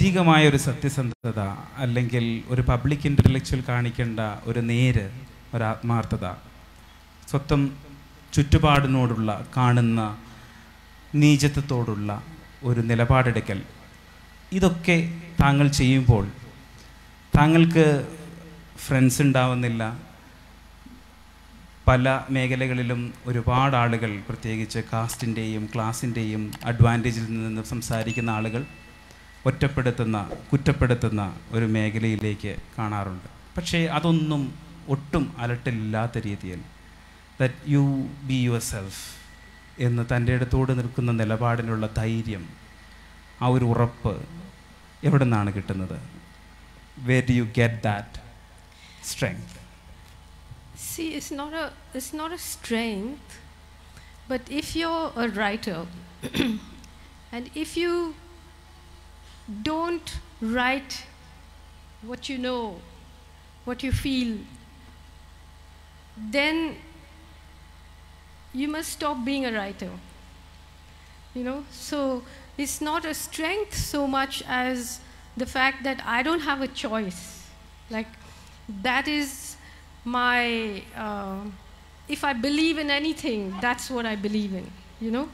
ബൗദ്ധികമായൊരു സത്യസന്ധത അല്ലെങ്കിൽ ഒരു പബ്ലിക് ഇൻ്റലക്ച്വൽ കാണിക്കേണ്ട ഒരു നേര്, ഒരാത്മാർത്ഥത, സ്വന്തം ചുറ്റുപാടിനോടുള്ള കാണുന്ന നീചത്വത്തോടുള്ള ഒരു നിലപാടെടുക്കൽ, ഇതൊക്കെ താങ്കൾ ചെയ്യുമ്പോൾ താങ്കൾക്ക് ഫ്രണ്ട്സ് ഉണ്ടാവുന്നില്ല. പല മേഖലകളിലും ഒരുപാട് ആളുകൾ, പ്രത്യേകിച്ച് കാസ്റ്റിൻ്റെയും ക്ലാസിൻ്റെയും അഡ്വാൻറ്റേജിൽ നിന്ന് സംസാരിക്കുന്ന ആളുകൾ ഒറ്റപ്പെടുത്തുന്ന, കുറ്റപ്പെടുത്തുന്ന ഒരു മേഖലയിലേക്ക് കാണാറുണ്ട്. പക്ഷേ അതൊന്നും ഒട്ടും അലട്ടില്ലാത്ത രീതിയിൽ that you be your self എന്ന് തൻ്റെ അടുത്തോട് നിൽക്കുന്ന നിലപാടിനുള്ള ധൈര്യം, ആ ഒരു ഉറപ്പ് എവിടെ നിന്നാണ് കിട്ടുന്നത്? Where do you get that strength? See, it's not a strength, but if you're a writer and if you don't write what you know, what you feel, then you must stop being a writer. You know, so it's not a strength so much as the fact that I don't have a choice. Like, that is my, if I believe in anything, that's what I believe in, you know.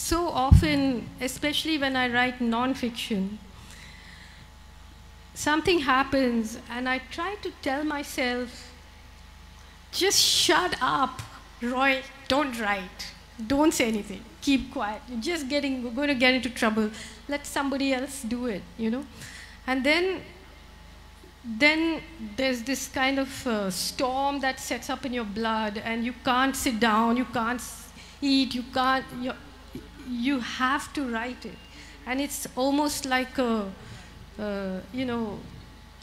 So often, especially when I write non-fiction, something happens and I try to tell myself, just shut up, Roy, don't write. Don't say anything. Keep quiet. You're just going to get into trouble. Let somebody else do it, you know. And then there's this kind of storm that sets up in your blood, and you can't sit down, you can't eat, you have to write it. And it's almost like you know,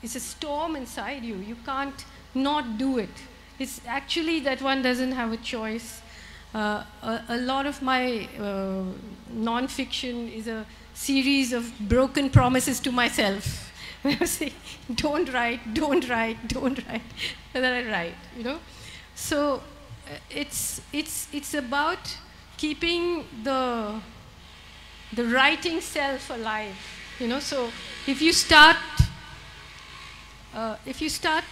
it's a storm inside you. You can't not do it. It's actually that one doesn't have a choice. A lot of my non-fiction is a series of broken promises to myself. I say, don't write, don't write, don't write, and then I write, you know. So it's about keeping the writing self alive, you know. So if you start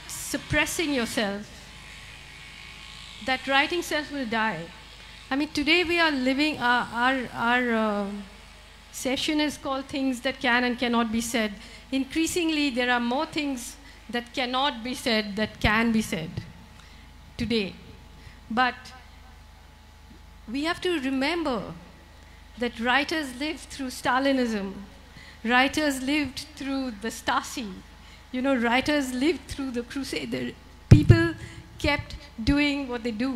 suppressing yourself, that writing self will die. I mean, today we are living, our session is called Things That Can and Cannot Be Said. Increasingly, there are more things that cannot be said that can be said today. But we have to remember that writers lived through Stalinism. Writers lived through the Stasi. You know, writers lived through the Crusade. People kept doing what they do.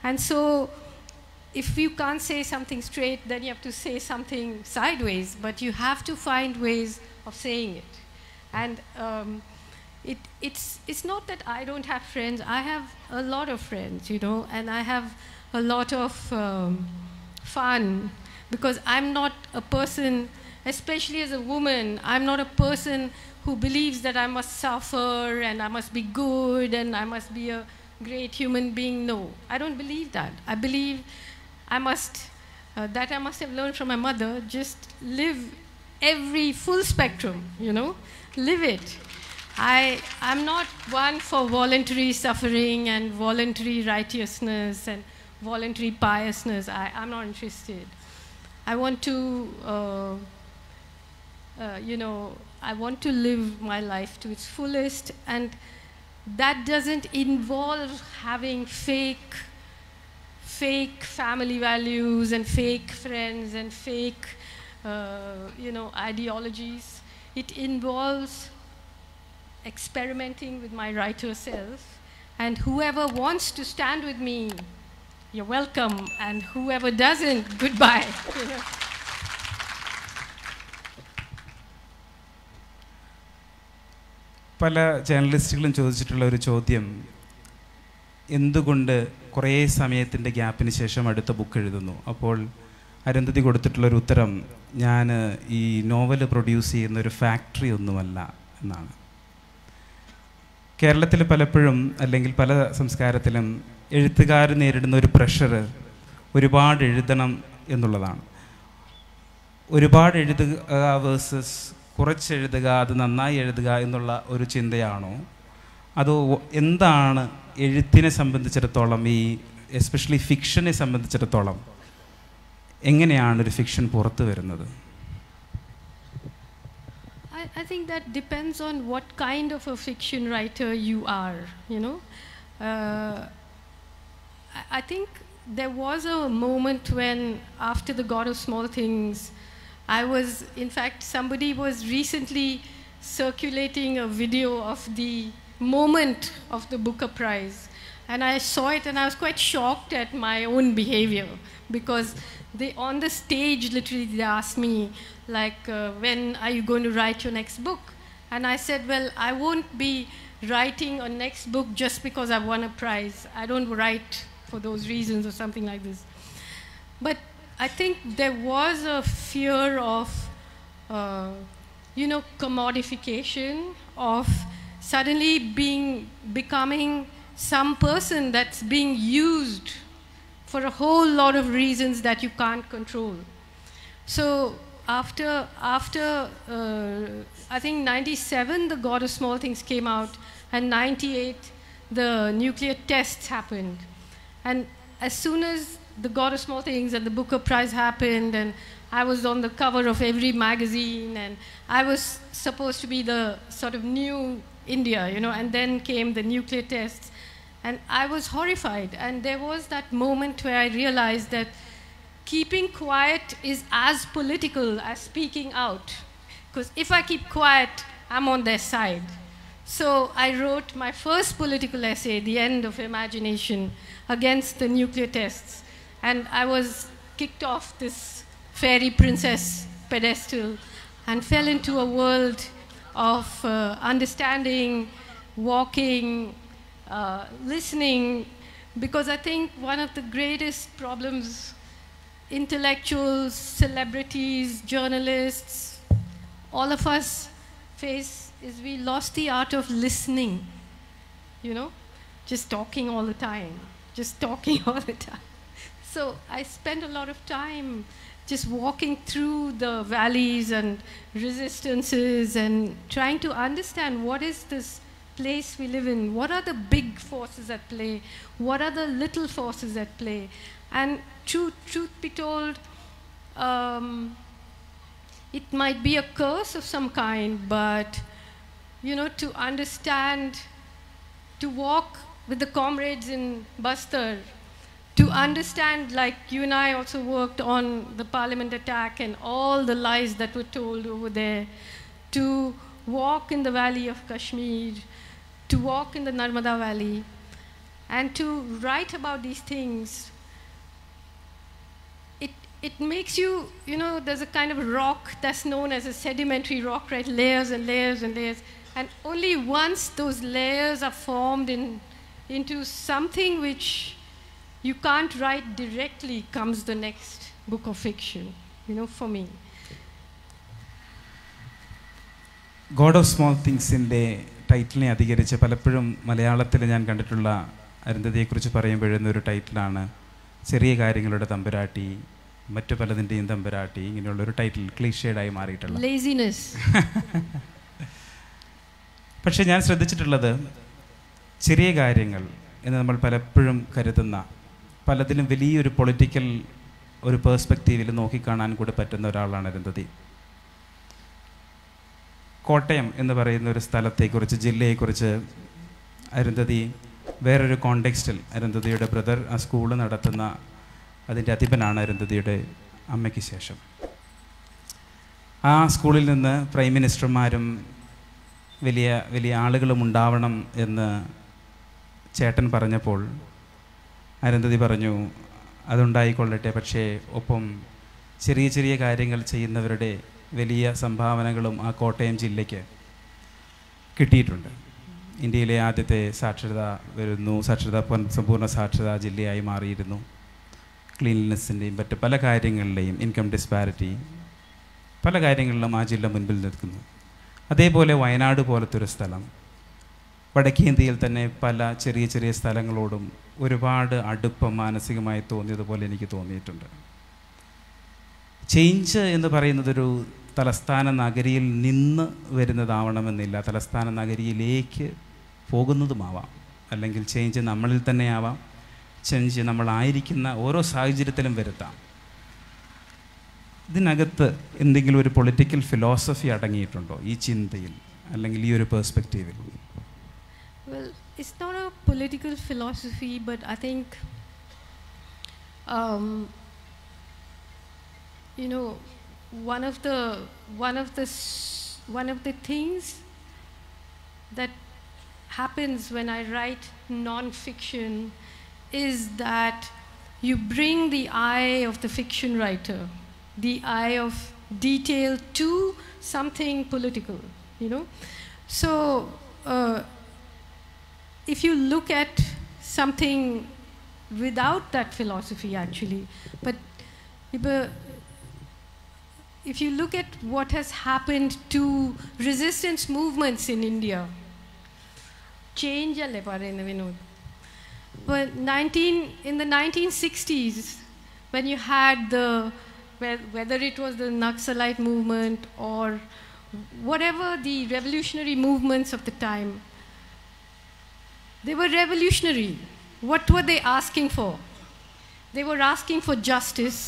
And so, if you can't say something straight, then you have to say something sideways, but you have to find ways of saying it. And it's not that I don't have friends. I have a lot of friends, you know, and I have a lot of fun, because I'm not a person, especially as a woman, I'm not a person who believes that I must suffer and I must be good and I must be a great human being. No, I don't believe that. I believe I must have learned from my mother, just live every full spectrum, you know, live it. I'm not one for voluntary suffering and voluntary righteousness and voluntary piousness. I'm not interested. I want to, you know, I want to live my life to its fullest, and that doesn't involve having fake family values and fake friends and fake, you know, ideologies. It involves experimenting with my writer self, and whoever wants to stand with me, you're welcome, and whoever doesn't, goodbye. You know? പല ജേർണലിസ്റ്റുകളും ചോദിച്ചിട്ടുള്ള ഒരു ചോദ്യം, എന്തുകൊണ്ട് കുറേ സമയത്തിൻ്റെ ഗ്യാപ്പിന് ശേഷം അടുത്ത book എഴുതുന്നു? അപ്പോൾ അരുന്ധതി കൊടുത്തിട്ടുള്ളൊരു ഉത്തരം, ഞാൻ ഈ നോവൽ പ്രൊഡ്യൂസ് ചെയ്യുന്ന ഒരു ഫാക്ടറി ഒന്നുമല്ല എന്നാണ്. കേരളത്തിൽ പലപ്പോഴും, അല്ലെങ്കിൽ പല സംസ്കാരത്തിലും എഴുത്തുകാർ നേരിടുന്ന ഒരു പ്രഷർ ഒരുപാട് എഴുതണം എന്നുള്ളതാണ്. ഒരുപാട് എഴുതുക വേഴ്സസ് കുറച്ചെഴുതുക, അത് നന്നായി എഴുതുക എന്നുള്ള ഒരു ചിന്തയാണോ, അതോ എന്താണ് എഴുത്തിനെ സംബന്ധിച്ചിടത്തോളം, ഈ എസ്പെഷ്യലി ഫിക്ഷനെ സംബന്ധിച്ചിടത്തോളം എങ്ങനെയാണ് ഒരു ഫിക്ഷൻ പുറത്തു വരുന്നത്? I think that depends on what kind of a fiction writer you are, you know. I think there was a moment when, after The God of Small Things, in fact, somebody was recently circulating a video of the moment of the Booker Prize. And I saw it and I was quite shocked at my own behavior, because on the stage, literally, they asked me, like, when are you going to write your next book? And I said, well, I won't be writing a next book just because I won a prize. I don't write for those reasons or something like this. But I think there was a fear of, commodification, of suddenly becoming some person that's being used for a whole lot of reasons that you can't control. So after I think 97, The God of Small Things came out, and 98, the nuclear tests happened. And as soon as The God of Small Things and the Booker Prize happened, and I was on the cover of every magazine, and I was supposed to be the sort of new India, and then came the nuclear tests. And I was horrified. And there was that moment where I realized that keeping quiet is as political as speaking out. Because if I keep quiet, I'm on their side. So I wrote my first political essay, The End of Imagination, against the nuclear tests. And I was kicked off this fairy princess pedestal and fell into a world of understanding, walking, listening, because I think one of the greatest problems intellectuals, celebrities, journalists, all of us face is we lost the art of listening, just talking all the time. So I spent a lot of time just walking through the valleys and resistances and trying to understand what is this place we live in, what are the big forces at play, what are the little forces at play. And truth be told, it might be a curse of some kind, but to understand, to walk with the comrades in Bastar, to understand, like you and I also worked on the Parliament attack and all the lies that were told over there, to walk in the valley of Kashmir, to walk in the Narmada Valley, and to write about these things. It makes you, there's a kind of rock that's known as a sedimentary rock, right? Layers and layers and layers. And only once those layers are formed into something which you can't write directly comes the next book of fiction, for me. God of Small Thingsന്റെ ടൈറ്റിലിനെ അധികരിച്ച് പലപ്പോഴും മലയാളത്തിൽ ഞാൻ കണ്ടിട്ടുള്ള അരുന്ധതിയെക്കുറിച്ച് പറയുമ്പോഴുന്ന ഒരു ടൈറ്റിലാണ് ചെറിയ കാര്യങ്ങളുടെ തമ്പുരാട്ടി, മറ്റു പലതിൻ്റെയും തമ്പുരാട്ടി, ഇങ്ങനെയുള്ളൊരു title ക്ലീഷേഡായി മാറിയിട്ടുള്ള laziness. പക്ഷേ ഞാൻ ശ്രദ്ധിച്ചിട്ടുള്ളത് ചെറിയ കാര്യങ്ങൾ എന്ന് നമ്മൾ പലപ്പോഴും കരുതുന്ന പലതിലും വലിയൊരു പൊളിറ്റിക്കൽ ഒരു പേഴ്സ്പെക്റ്റീവിൽ നോക്കിക്കാണാൻ കൂടെ പറ്റുന്ന ഒരാളാണ് അരുന്ധതി. കോട്ടയം എന്ന് പറയുന്ന ഒരു സ്ഥലത്തെക്കുറിച്ച്, ജില്ലയെക്കുറിച്ച് അരുന്ധതി വേറൊരു കോണ്ടെക്സ്റ്റിൽ, അരുന്ധതിയുടെ ബ്രദർ ആ സ്കൂൾ നടത്തുന്ന അതിൻ്റെ അധിപനാണ് അരുന്ധതിയുടെ അമ്മയ്ക്ക് ശേഷം. ആ സ്കൂളിൽ നിന്ന് പ്രൈം മിനിസ്റ്റർമാരും വലിയ വലിയ ആളുകളും ഉണ്ടാവണം എന്ന് ചേട്ടൻ പറഞ്ഞപ്പോൾ അരുന്ധതി പറഞ്ഞു, അതുണ്ടായിക്കൊള്ളട്ടെ, പക്ഷേ ഒപ്പം ചെറിയ ചെറിയ കാര്യങ്ങൾ ചെയ്യുന്നവരുടെ വലിയ സംഭാവനകളും ആ കോട്ടയം ജില്ലയ്ക്ക് കിട്ടിയിട്ടുണ്ട്. ഇന്ത്യയിലെ ആദ്യത്തെ സാക്ഷരത വരുന്നു, സമ്പൂർണ്ണ സാക്ഷരതാ ജില്ലയായി മാറിയിരുന്നു. ക്ലീൻലിനെസ്സിൻ്റെയും മറ്റ് പല കാര്യങ്ങളിലെയും, ഇൻകം ഡിസ്പാരിറ്റി, പല കാര്യങ്ങളിലും ആ ജില്ല മുൻപിൽ നിൽക്കുന്നു. അതേപോലെ വയനാട് പോലത്തെ ഒരു സ്ഥലം, വടക്കേന്ത്യയിൽ തന്നെ പല ചെറിയ ചെറിയ സ്ഥലങ്ങളോടും ഒരുപാട് അടുപ്പം മാനസികമായി തോന്നിയതുപോലെ എനിക്ക് തോന്നിയിട്ടുണ്ട്. ചേഞ്ച് എന്ന് പറയുന്നതൊരു തലസ്ഥാന നഗരിയിൽ നിന്ന് വരുന്നതാവണമെന്നില്ല, തലസ്ഥാന നഗരിയിലേക്ക് പോകുന്നതുമാവാം. അല്ലെങ്കിൽ ചേഞ്ച് നമ്മളിൽ തന്നെയാവാം, ചേഞ്ച് നമ്മളായിരിക്കുന്ന ഓരോ സാഹചര്യത്തിലും വരുത്താം. ഇതിനകത്ത് എന്തെങ്കിലും ഒരു പൊളിറ്റിക്കൽ ഫിലോസഫി അടങ്ങിയിട്ടുണ്ടോ ഈ ചിന്തയിൽ അല്ലെങ്കിൽ ഈ ഒരു പെർസ്പെക്റ്റീവിൽ? Well, it's not a political philosophy, but I think, you know, one of the things that happens when I write non-fiction is that you bring the eye of the fiction writer, the eye of detail to something political, you know. So if you look at something without that philosophy actually, but if you look at what has happened to resistance movements in India, change alle parayna Vinod. But in the 1960s, when you had whether it was the Naxalite movement or whatever the revolutionary movements of the time, they were revolutionary. What were they asking for? They were asking for justice.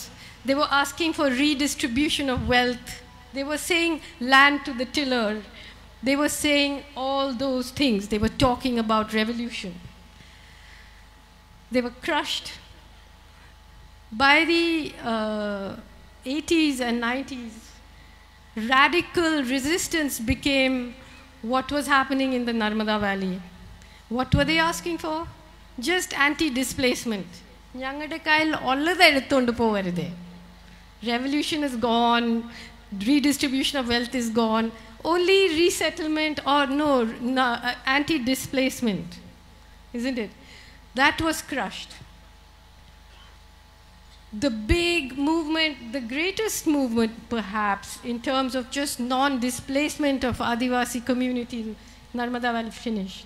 They were asking for redistribution of wealth. They were saying land to the tiller. They were saying all those things. They were talking about revolution. They were crushed. By the 80s and 90s, radical resistance became what was happening in the Narmada Valley. What were they asking for? Just anti-displacement. ഞങ്ങളുടെ കയ്യിൽ ഉള്ളത് എടുത്തുകൊണ്ട് പോകരുതേ. Revolution is gone, redistribution of wealth is gone, only resettlement or anti-displacement, isn't it? That was crushed. The big movement, the greatest movement perhaps in terms of just non-displacement of Adivasi community, Narmada Valley finished.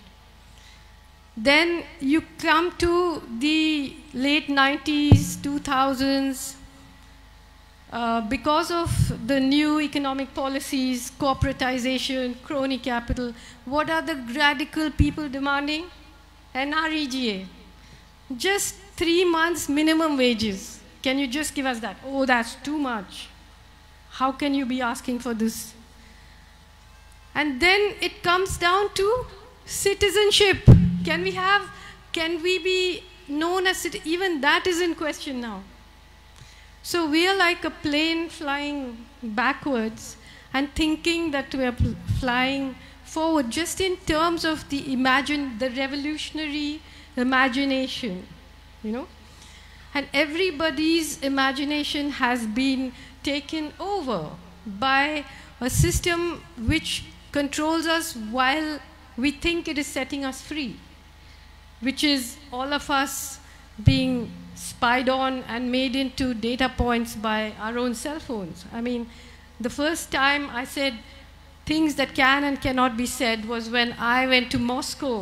Then you come to the late 90s, 2000s, because of the new economic policies, corporatization, crony capital, what are the radical people demanding? NREGA. Just 3 months minimum wages. Can you just give us that? Oh, that's too much. How can you be asking for this? And then it comes down to citizenship. Can we be known as citizens? Even that is in question now. So we are like a plane flying backwards and thinking that we are flying forward just in terms of the revolutionary imagination, you know. And everybody's imagination has been taken over by a system which controls us while we think it is setting us free, which is all of us being spied on and made into data points by our own cell phones. I mean, the first time I said things that can and cannot be said was when I went to Moscow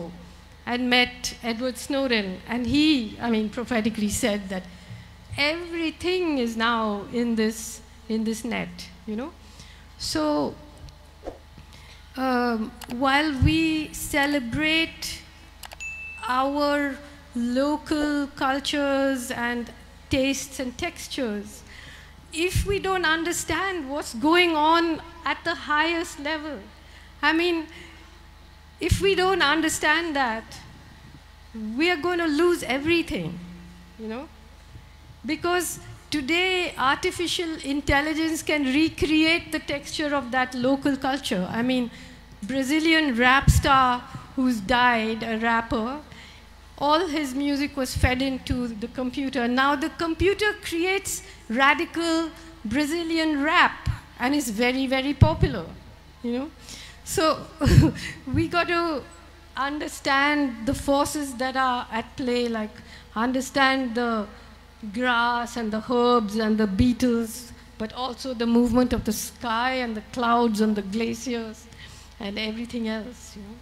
and met Edward Snowden, and he, prophetically said that everything is now in this net, you know. So while we celebrate our local cultures and tastes and textures, if we don't understand what's going on at the highest level, if we don't understand that, we are going to lose everything, you know. Because today, artificial intelligence can recreate the texture of that local culture. Brazilian rap star who's died, a rapper, all his music was fed into the computer. Now the computer creates radical Brazilian rap and is very, very popular, you know. So we got to understand the forces that are at play, like understand the grass and the herbs and the beetles, but also the movement of the sky and the clouds and the glaciers and everything else, you know.